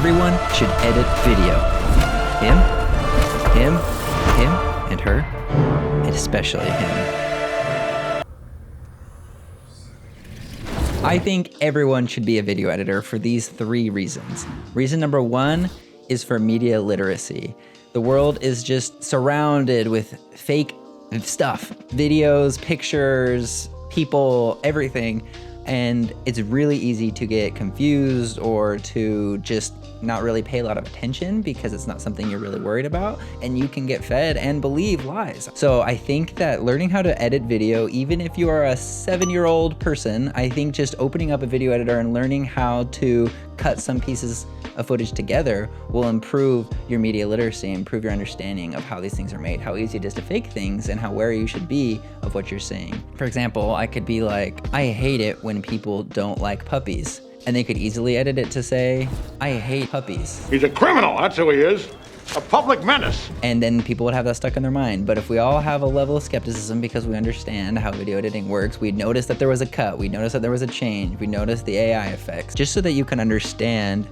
everyone should edit video. Him, and her, and especially him. I think everyone should be a video editor for these 3 reasons. Reason number 1 is for media literacy. The world is just surrounded with fake stuff, videos, pictures, people, everything. And it's really easy to get confused or to just not really pay a lot of attention because it's not something you're really worried about, and you can get fed and believe lies. So I think that learning how to edit video, even if you are a 7-year-old person, I think just opening up a video editor and learning how to cut some pieces of footage together will improve your media literacy, improve your understanding of how these things are made, how easy it is to fake things, and how wary you should be of what you're saying. For example, I could be like, I hate it when people don't like puppies. And they could easily edit it to say, I hate puppies. He's a criminal, that's who he is. A public menace. And then people would have that stuck in their mind. But if we all have a level of skepticism because we understand how video editing works, we'd notice that there was a cut, we'd notice that there was a change, we'd notice the AI effects, just so that you can understand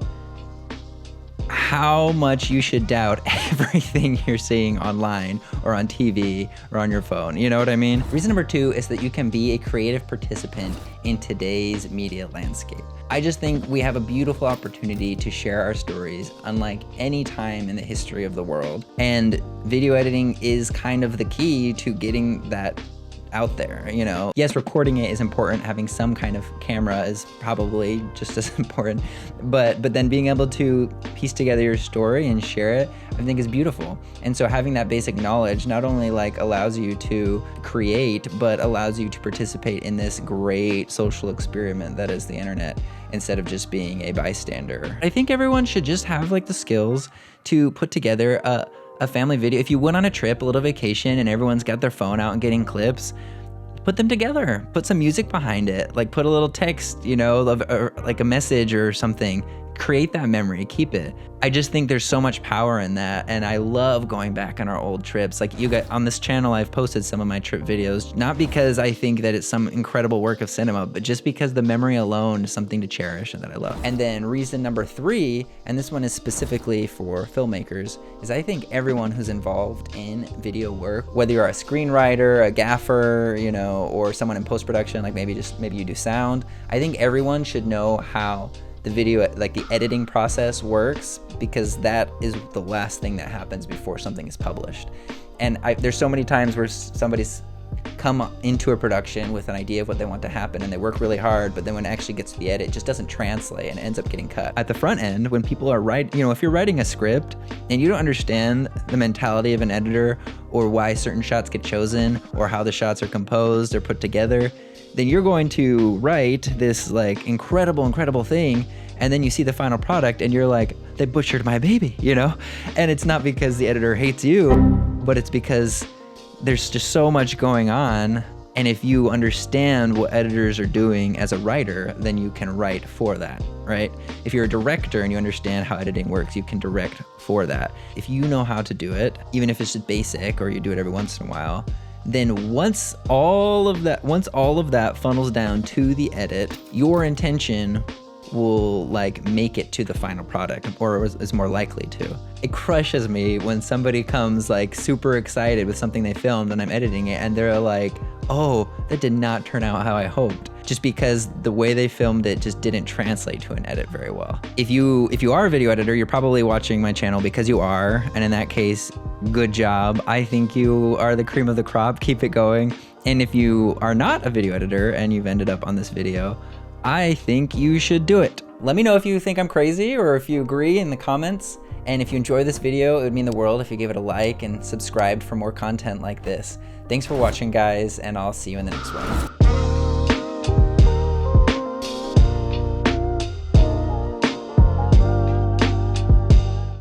how much you should doubt everything you're seeing online or on TV or on your phone. You know what I mean? Reason number 2 is that you can be a creative participant in today's media landscape. I just think we have a beautiful opportunity to share our stories unlike any time in the history of the world. And video editing is kind of the key to getting that out there, you know. Yes, recording it is important. Having some kind of camera is probably just as important, but then being able to piece together your story and share it, I think is beautiful. And so having that basic knowledge not only like allows you to create, but allows you to participate in this great social experiment that is the internet, instead of just being a bystander. I think everyone should just have like the skills to put together a family video. If you went on a trip, a little vacation, and everyone's got their phone out and getting clips, put them together, put some music behind it, like put a little text, you know, or like a message or something. Create that memory, keep it. I just think there's so much power in that, and I love going back on our old trips. Like you guys on this channel, I've posted some of my trip videos, not because I think that it's some incredible work of cinema, but just because the memory alone is something to cherish and that I love. And then reason number 3, and this one is specifically for filmmakers, is I think everyone who's involved in video work, whether you're a screenwriter, a gaffer, you know, or someone in post-production, like maybe you do sound, I think everyone should know how the video, like the editing process works, because that is the last thing that happens before something is published. And there's so many times where somebody's come into a production with an idea of what they want to happen and they work really hard, but then when it actually gets to the edit, it just doesn't translate and ends up getting cut. At the front end, when people are writing, you know, if you're writing a script and you don't understand the mentality of an editor or why certain shots get chosen or how the shots are composed or put together, then you're going to write this like incredible thing, and then you see the final product and you're like, they butchered my baby, you know? And it's not because the editor hates you, but it's because there's just so much going on. And if you understand what editors are doing as a writer, then you can write for that, right? If you're a director and you understand how editing works, you can direct for that. If you know how to do it, even if it's just basic or you do it every once in a while, then once all of that funnels down to the edit, your intention will like make it to the final product, or is more likely to. It crushes me when somebody comes like super excited with something they filmed and I'm editing it and they're like, oh, that did not turn out how I hoped, just because the way they filmed it just didn't translate to an edit very well. If you are a video editor, you're probably watching my channel because you are, and in that case, good job. I think you are the cream of the crop, keep it going. And if you are not a video editor and you've ended up on this video, I think you should do it. Let me know if you think I'm crazy or if you agree in the comments. And if you enjoy this video, it would mean the world if you give it a like and subscribed for more content like this. Thanks for watching, guys, and I'll see you in the next one.